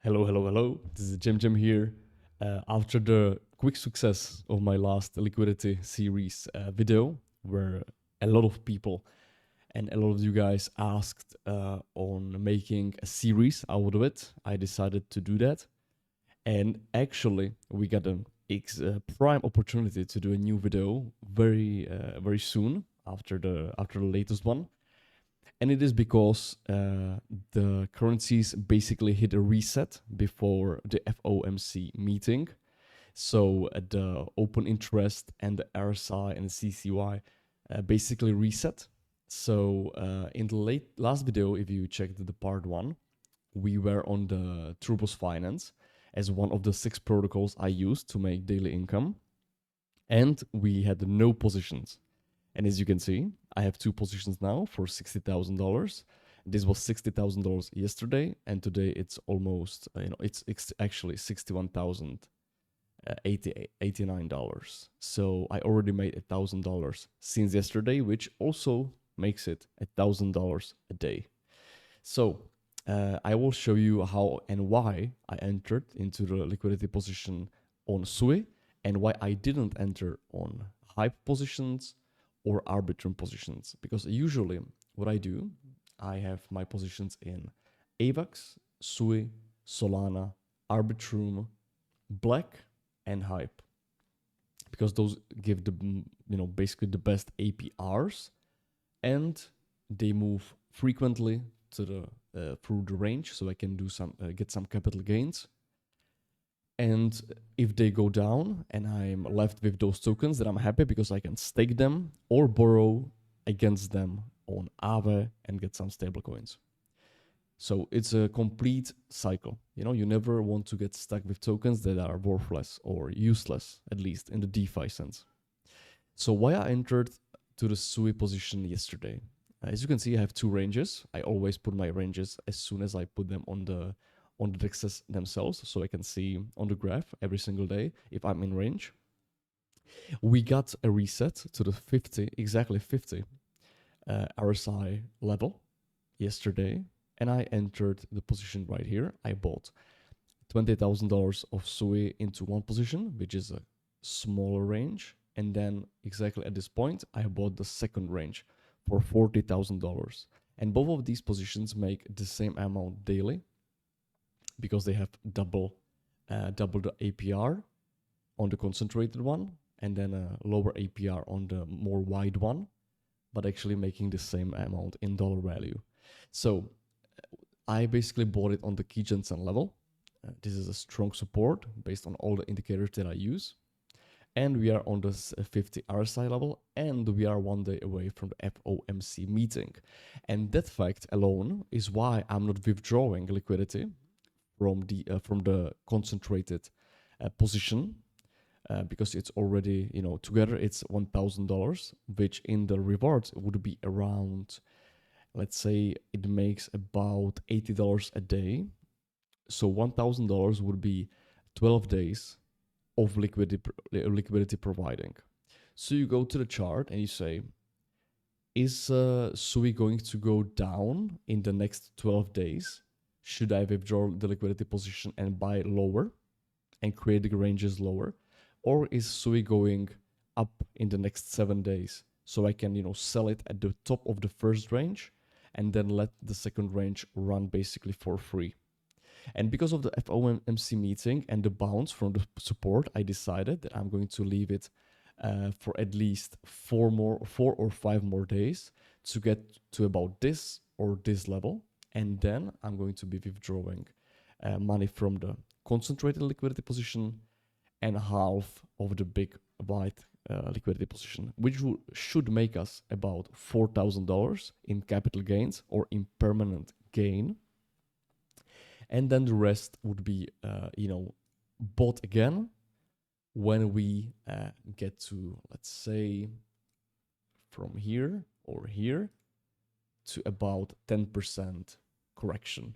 Hello. This is Jim here. After the quick success of my last liquidity series video, where a lot of people and a lot of you guys asked on making a series out of it, I decided to do that. And actually, we got a prime opportunity to do a new video very soon after the latest one. And it is because the currencies basically hit a reset before the FOMC meeting. So the open interest and the RSI and the CCY basically reset. So in the last video, if you checked the part 1, we were on the Turbos Finance as one of the 6 protocols I used to make daily income. And we had no positions. And as you can see, I have 2 positions now for $60,000. This was $60,000 yesterday, and today it's almost, it's actually $61,089. So I already made $1,000 since yesterday, which also makes it $1,000 a day. So I will show you how and why I entered into the liquidity position on SUI and why I didn't enter on hype positions or arbitrage positions, because usually what I do, I have my positions in avax, SUI, Solana, Arbitrum, Black, and Hype, because those give the basically the best APRs, and they move frequently to the through the range, so I can do some get some capital gains. And if they go down and I'm left with those tokens, then I'm happy because I can stake them or borrow against them on Aave and get some stable coins. So it's a complete cycle. You never want to get stuck with tokens that are worthless or useless, at least in the DeFi sense. So why I entered to the SUI position yesterday. As you can see, I have 2 ranges. I always put my ranges as soon as I put them on the DEXs themselves, so I can see on the graph every single day if I'm in range. We got a reset to the 50 RSI level yesterday, and I entered the position right here. I bought $20,000 of SUI into one position, which is a smaller range, and then exactly at this point, I bought the second range for $40,000. And both of these positions make the same amount daily, because they have double the APR on the concentrated one, and then a lower APR on the more wide one, but actually making the same amount in dollar value. So I basically bought it on the Key Jensen level. This is a strong support based on all the indicators that I use. And we are on the 50 RSI level, and we are 1 day away from the FOMC meeting. And that fact alone is why I'm not withdrawing liquidity from the concentrated position, because it's already, together it's $1,000, which in the rewards would be around, let's say it makes about $80 a day. So $1,000 would be 12 days of liquidity providing. So you go to the chart and you say, is SUI going to go down in the next 12 days? Should I withdraw the liquidity position and buy lower and create the ranges lower? Or is SUI going up in the next 7 days so I can, sell it at the top of the first range and then let the second range run basically for free? And because of the FOMC meeting and the bounce from the support, I decided that I'm going to leave it for at least 4 or 5 more days to get to about this or this level. And then I'm going to be withdrawing money from the concentrated liquidity position and half of the big white liquidity position, which should make us about $4,000 in capital gains or impermanent gain. And then the rest would be, bought again when we get to, let's say, from here or here to about 10% correction.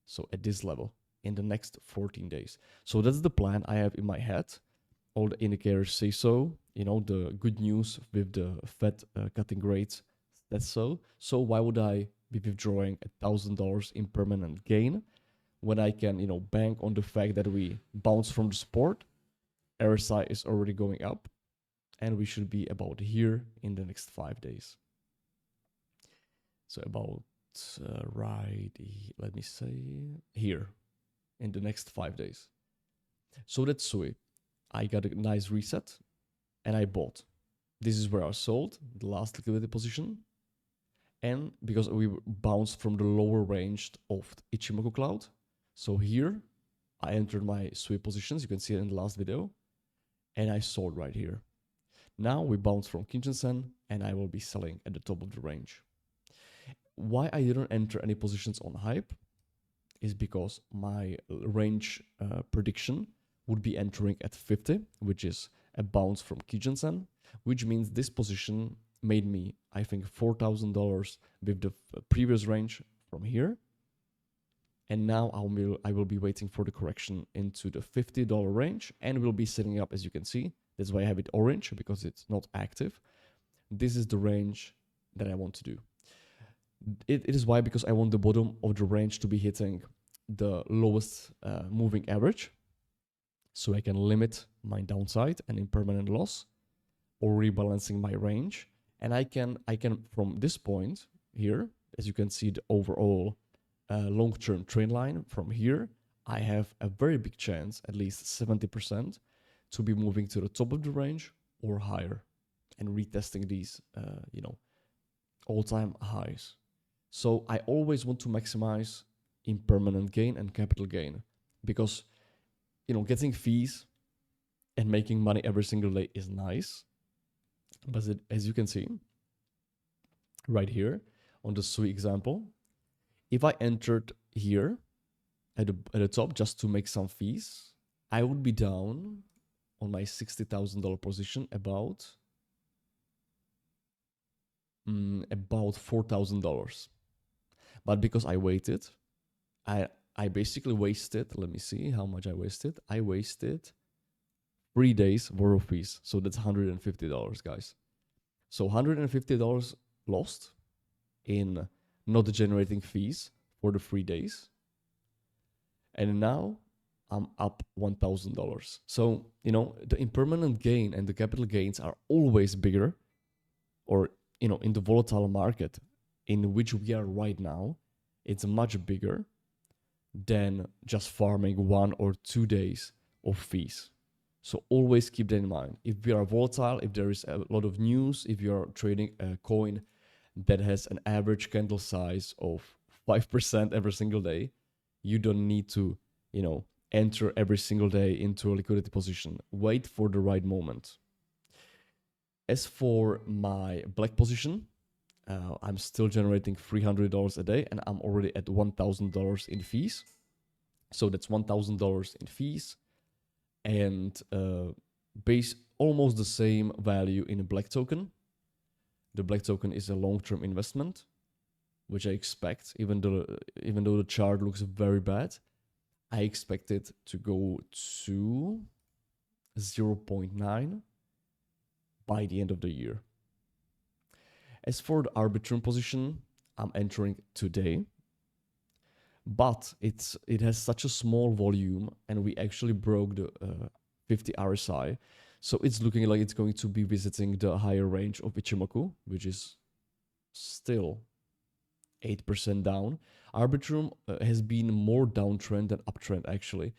So at this level in the next 14 days. So that's the plan I have in my head. All the indicators say so. The good news with the Fed cutting rates, that's so. So why would I be withdrawing $1,000 in permanent gain when I can, you know, bank on the fact that we bounce from the support, RSI is already going up, and we should be about here in the next 5 days. So about let me say here in the next 5 days. So that's SUI. I got a nice reset and I bought. This is where I sold the last liquidity position. And because we bounced from the lower range of Ichimoku Cloud, so here I entered my SUI positions. You can see it in the last video, and I sold right here. Now we bounce from Kinshasa, and I will be selling at the top of the range. Why I didn't enter any positions on hype is because my range prediction would be entering at 50, which is a bounce from Kinshasa, which means this position made me, I think, $4,000 with the previous range from here. And now I will be waiting for the correction into the $50 range, and will be setting up, as you can see. That's why I have it orange, because it's not active. This is the range that I want to do. It is why, because I want the bottom of the range to be hitting the lowest moving average, so I can limit my downside and impermanent loss, or rebalancing my range. And I can from this point here, as you can see, the overall long-term trend line from here, I have a very big chance, at least 70%, to be moving to the top of the range or higher, and retesting these, you know, all-time highs. So I always want to maximize impermanent gain and capital gain, because, you know, getting fees and making money every single day is nice. But as you can see right here on the SUI example, if I entered here at the top just to make some fees, I would be down on my $60,000 position about $4,000. But because I waited, I basically wasted, let me see how much I wasted. I wasted 3 days worth of fees. So that's $150, guys. So $150 lost in not generating fees for the 3 days. And now I'm up $1,000. So, you know, the impermanent gain and the capital gains are always bigger, or, you know, in the volatile market in which we are right now, it's much bigger than just farming 1 or 2 days of fees. So always keep that in mind. If we are volatile, if there is a lot of news, if you are trading a coin that has an average candle size of 5% every single day, you don't need to, you know, enter every single day into a liquidity position. Wait for the right moment. As for my black position, I'm still generating $300 a day, and I'm already at $1,000 in fees. So that's $1,000 in fees, and base almost the same value in a black token. The black token is a long-term investment, which I expect, even though the chart looks very bad, I expect it to go to 0.9 by the end of the year. As for the Arbitrum position, I'm entering today, but it has such a small volume, and we actually broke the 50 RSI, so it's looking like it's going to be visiting the higher range of Ichimoku, which is still 8% down. Arbitrum has been more downtrend than uptrend, actually.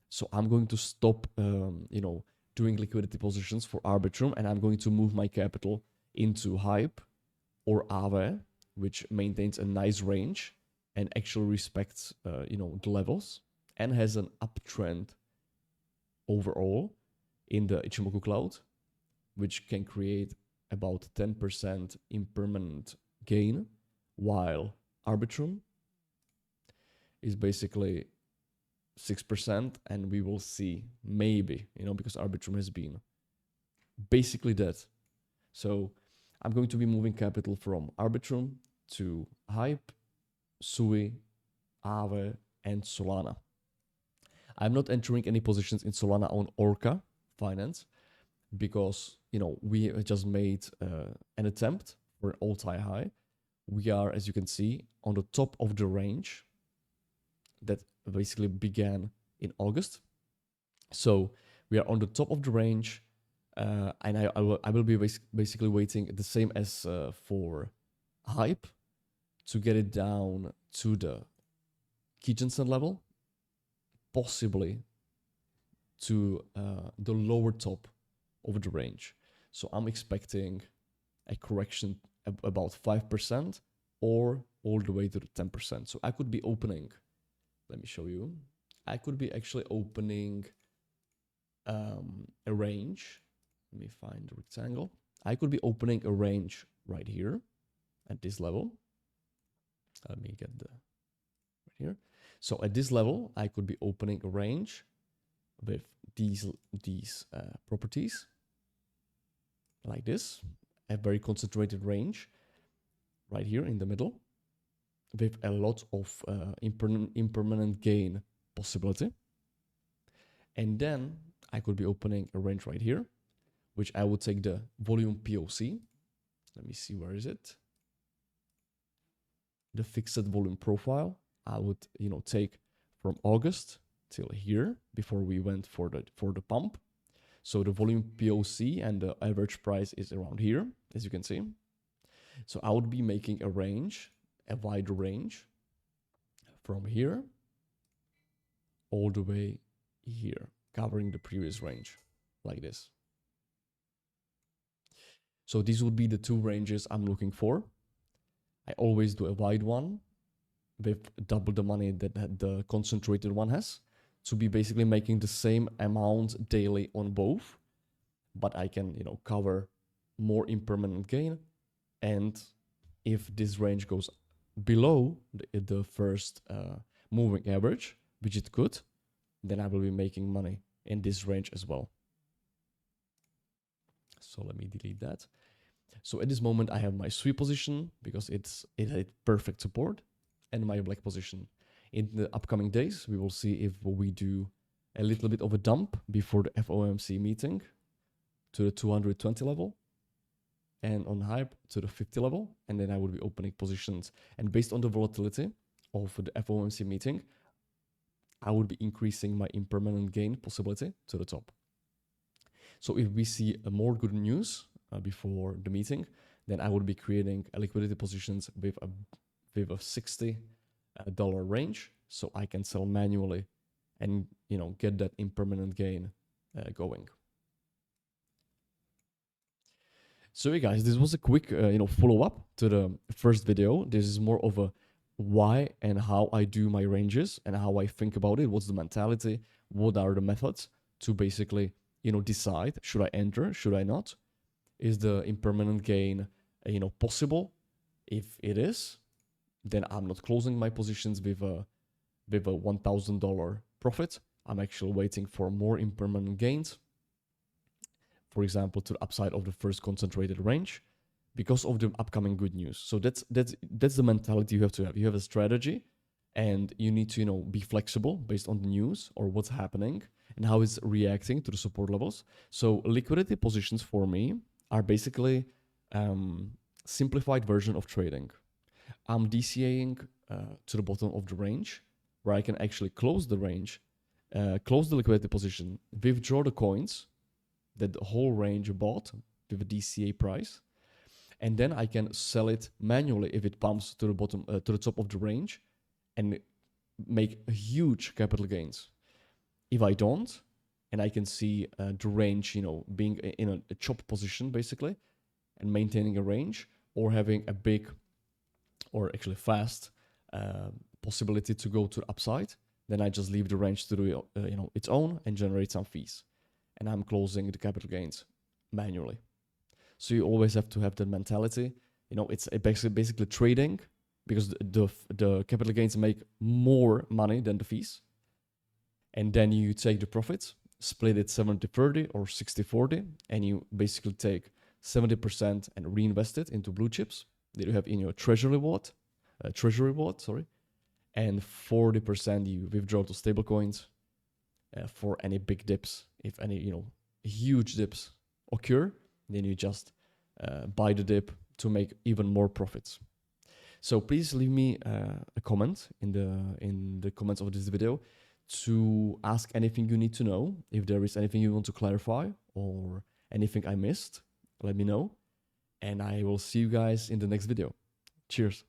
So I'm going to stop, you know, doing liquidity positions for Arbitrum, and I'm going to move my capital into Hype or Aave, which maintains a nice range and actually respects, you know, the levels, and has an uptrend overall in the Ichimoku Cloud, which can create about 10% impermanent gain, while Arbitrum is basically 6%, and we will see, maybe, you know, because Arbitrum has been basically dead. So I'm going to be moving capital from Arbitrum to Hype, SUI, Aave, and Solana. I'm not entering any positions in Solana on Orca Finance, because, you know, we just made an attempt for an all-time high. We are, as you can see, on the top of the range. that basically began in August. So we are on the top of the range, and I will be basically waiting the same as for hype to get it down to the Kitchenson level, possibly to the lower top of the range. So I'm expecting a correction about 5% or all the way to the 10%. So I could be opening, let me show you. I could be actually opening a range. Let me find the rectangle. I could be opening a range right here at this level. Let me get the right here. So at this level, I could be opening a range with these properties like this, a very concentrated range right here in the middle with a lot of impermanent gain possibility. And then I could be opening a range right here, which I would take the volume POC. Let me see, where is it? The fixed volume profile. I would, take from August till here before we went for the pump. So the volume POC and the average price is around here, as you can see. So I would be making a range, a wide range from here all the way here, covering the previous range like this. So these would be the two ranges I'm looking for. I always do a wide one with double the money that the concentrated one has, to be basically making the same amount daily on both, but I can, cover more impermanent gain. And if this range goes below the first moving average, which it could, then I will be making money in this range as well. So let me delete that. So at this moment, I have my sweep position because it had perfect support, and my black position. In the upcoming days, we will see if we do a little bit of a dump before the FOMC meeting to the 220 level, and on hype to the 50 level, and then I will be opening positions. And based on the volatility of the FOMC meeting, I would be increasing my impermanent gain possibility to the top. So if we see a more good news before the meeting, then I would be creating a liquidity positions with a $60 range, so I can sell manually and get that impermanent gain going. So hey guys, this was a quick follow-up to the first video. This is more of a why and how I do my ranges and how I think about it. What's the mentality? What are the methods to basically decide, should I enter, should I not? Is the impermanent gain possible? If it is, then I'm not closing my positions with a $1,000 profit. I'm actually waiting for more impermanent gains, for example, to the upside of the first concentrated range, because of the upcoming good news. So that's the mentality you have to have. You have a strategy, and you need to be flexible based on the news or what's happening and how it's reacting to the support levels. So liquidity positions for me are basically simplified version of trading. I'm DCAing to the bottom of the range, where I can actually close the range, close the liquidity position, withdraw the coins that the whole range bought with a DCA price, and then I can sell it manually if it pumps to the bottom, to the top of the range, and make huge capital gains. If I don't, and I can see the range, being in a chop position basically, and maintaining a range, or having a big, or actually fast possibility to go to the upside, then I just leave the range to do its own and generate some fees, and I'm closing the capital gains manually. So you always have to have that mentality. It's basically trading, because the capital gains make more money than the fees. And then you take the profits, split it 70-30 or 60-40, and you basically take 70% and reinvest it into blue chips that you have in your treasury wallet, and 40% you withdraw to stable coins for any big dips. If any huge dips occur, then you just buy the dip to make even more profits. So please leave me a comment in the comments of this video to ask anything you need to know. If there is anything you want to clarify or anything I missed, let me know. And I will see you guys in the next video. Cheers.